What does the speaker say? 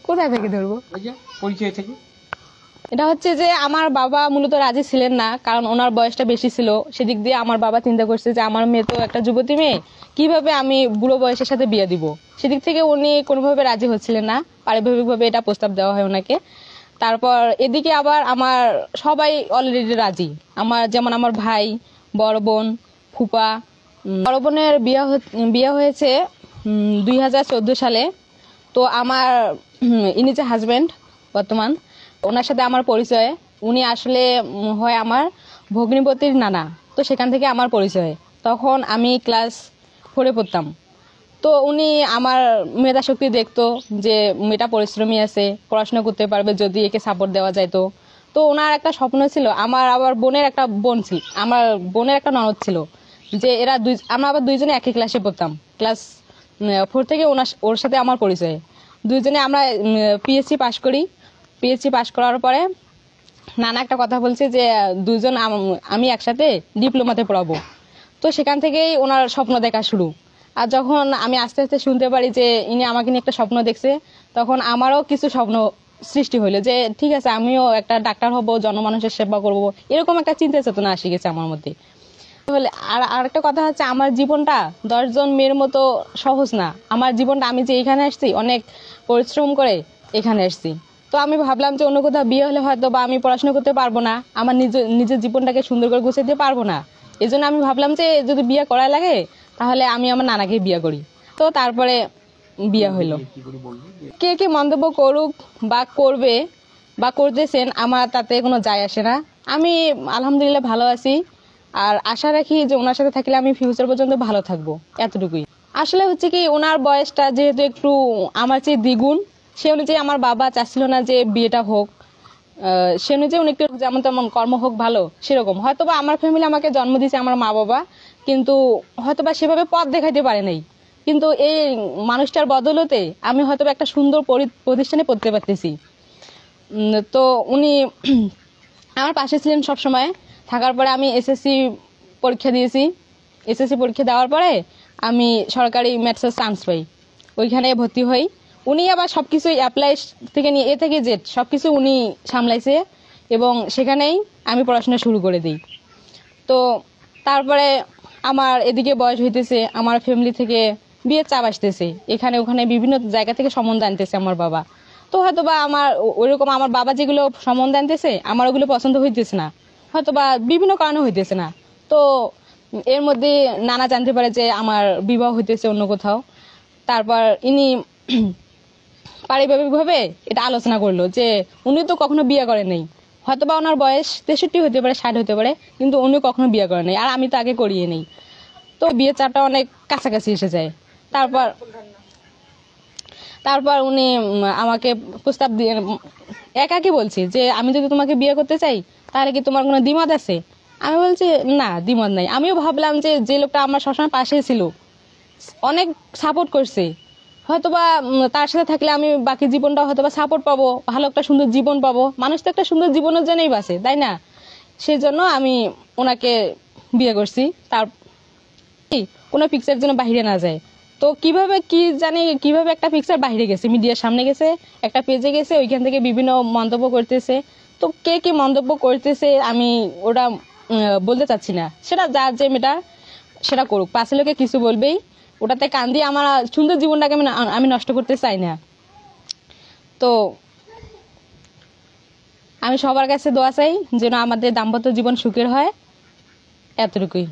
কোথায় থেকে ধরবো? পরিচয় থেকে এটা হচ্ছে যে আমার বাবা মূলত রাজি ছিলেন না, কারণ ওনার বয়সটা বেশি ছিল। সেদিক দিয়ে আমার বাবা চিন্তা করছে যে আমার মেয়ে তো একটা যুবতী মেয়ে, কিভাবে আমি বুড়ো বয়সের সাথে বিয়ে দিব। সেদিক থেকে উনি কোনোভাবে রাজি হচ্ছিলেন না, পারিবারিকভাবে এটা প্রস্তাব দেওয়া হয় ওনাকে। তারপর এদিকে আবার আমার সবাই অলরেডি রাজি। যেমন আমার ভাই, বড় বোন, ফুপা। বড় বোনের বিয়ে হয়েছে 2014 সালে। তো আমার ইনি যে হাজবেন্ড বর্তমান, ওনার সাথে আমার পরিচয়। উনি আসলে হয় আমার ভগ্নিপতির নানা। তো সেখান থেকে আমার পরিচয়। তখন আমি ক্লাস 4-এ পড়তাম। তো উনি আমার মেধা শক্তি দেখতো যে মেয়েটা পরিশ্রমী আছে, পড়াশোনা করতে পারবে যদি একে সাপোর্ট দেওয়া যাইতো। তো ওনার একটা স্বপ্ন ছিল, আমার বোনের একটা ননদ ছিল, যে আমরা আবার দুইজনে একই ক্লাসে পড়তাম। ক্লাস 4 থেকে ওর সাথে আমার পরিচয়। দুইজনে আমরা পিএসসি পাশ করি। পিএসসি পাশ করার পরে নানা একটা কথা বলছে যে দুইজন আমি একসাথে ডিপ্লোমাতে পড়াবো। তো সেখান থেকেই ওনার স্বপ্ন দেখা শুরু। আর যখন আমি আস্তে আস্তে শুনতে পারি যে ইনি আমাকে নিয়ে একটা স্বপ্ন দেখছে, তখন আমারও কিছু স্বপ্ন সৃষ্টি হইলো যে ঠিক আছে, আমিও একটা ডাক্তার হব, জনমানুষের সেবা করব, এরকম একটা চিন্তা চেতনা আসে গেছে আমার মধ্যে। আর একটা কথা হচ্ছে, আমার জীবনটা 10 জন মেয়ের মতো সহজ না। আমার জীবনটা, আমি যে এখানে আসছি অনেক পরিশ্রম করে এখানে আসছি। তো আমি ভাবলাম যে অন্য কোথাও বিয়ে হলে হয়তো বা আমি পড়াশোনা করতে পারবো না, আমার নিজের জীবনটাকে সুন্দর করে গুছাইতে পারবো না। এই জন্য আমি ভাবলাম যে যদি বিয়ে করা লাগে তাহলে আমি আমার নানাকে বিয়ে করি। তো তারপরে বিয়ে হইলো। কে কে মন্তব্য করুক বা করবে বা করতেছেন, আমার তাতে কোনো যায় আসে না। আমি আলহামদুলিল্লাহ ভালো আছি, আর আশা রাখি যে ওনার সাথে থাকলে আমি ফিউচার পর্যন্ত ভালো থাকবো, এতটুকুই। আসলে হচ্ছে কি, ওনার বয়সটা যেহেতু একটু আমার চেয়ে দ্বিগুণ, সে অনুযায়ী আমার বাবা চাচ্ছিল না যে বিয়েটা হোক। সে অনুযায়ী উনি একটু যেমন তেমন কর্ম হোক ভালো, সেরকম। হয়তোবা আমার ফ্যামিলি আমাকে জন্ম দিয়েছে, আমার মা বাবা, কিন্তু হয়তোবা সেভাবে পথ দেখাইতে পারে নাই। কিন্তু এই মানুষটার বদলতে আমি হয়তোবা একটা সুন্দর প্রতিষ্ঠানে পড়তে পারতেছি। তো উনি আমার পাশে ছিলেন সব সময়। থাকার পরে আমি এসএসসি পরীক্ষা দিয়েছি। এসএসসি পরীক্ষা দেওয়ার পরে আমি সরকারি ম্যাথসের চান্স পাই, ওইখানে ভর্তি হই। উনি আবার সবকিছু অ্যাপ্লাই থেকে নিয়ে এ থেকে জেড সবকিছু উনি সামলাইছে, এবং সেখানেই আমি পড়াশোনা শুরু করে দিই। তো তারপরে আমার এদিকে বয়স হইতেছে, আমার ফ্যামিলি থেকে বিয়ের চাপ আসতেছে, এখানে ওখানে বিভিন্ন জায়গা থেকে সম্বন্ধ আনতেছে আমার বাবা। তো হয়তো বা ওইরকম আমার বাবা যেগুলো সম্বন্ধ আনতেছে আমার ওগুলো পছন্দ হইতেছে না, হয়তো বা বিভিন্ন কারণে হইতেছে না। তো এর মধ্যে নানা জানতে পারে যে আমার বিবাহ হইতেছে অন্য কোথাও। তারপর ইনি পারিবারিকভাবে এটা আলোচনা করলো যে উনি তো কখনো বিয়ে করেন নাই, হয়তো বা ওনার বয়স 63 হতে পারে, 60 হতে পারে, কিন্তু উনি কখনো বিয়ে করেন নাই, আর আমি তো আগে করিয়ে নেই। তো বিয়ের চাপটা অনেক কাছাকাছি এসে যায়। তারপর উনি আমাকে প্রস্তাব দিয়ে একাকি বলছি যে আমি যদি তোমাকে বিয়ে করতে চাই তাহলে কি তোমার কোনো দ্বিমত আছে? আমি বলছি না, দ্বিমত নাই। আমিও ভাবলাম যে লোকটা আমার সবসময় পাশে ছিল, অনেক সাপোর্ট করছে, হয়তোবা তার সাথে থাকলে আমি বাকি জীবনটা হয়তোবা সাপোর্ট পাবো, ভালো একটা সুন্দর জীবন পাবো। মানুষ তো একটা সুন্দর জীবনের জন্যই বাঁচে, তাই না? সেই জন্য আমি ওনাকে বিয়ে করছি। তার কোনো পিকচার যেন বাহিরে না যায়। তো কিভাবে একটা পিকচার বাহিরে গেছে, মিডিয়ার সামনে গেছে, একটা পেজে গেছে, ওইখান থেকে বিভিন্ন মন্তব্য করতেছে। তো কে কি মন্তব্য করতেছে আমি ওটা বলতে চাচ্ছি না, সেটা যার যে মেয়েটা সেটা করুক, পাশে লোকে কিছু বলবেই, ওটাতে কান দিয়ে আমার সুন্দর জীবনটাকে আমি নষ্ট করতে চাই না। তো আমি সবার কাছে দোয়া চাই যেন আমাদের দাম্পত্য জীবন সুখের হয়, এতটুকুই।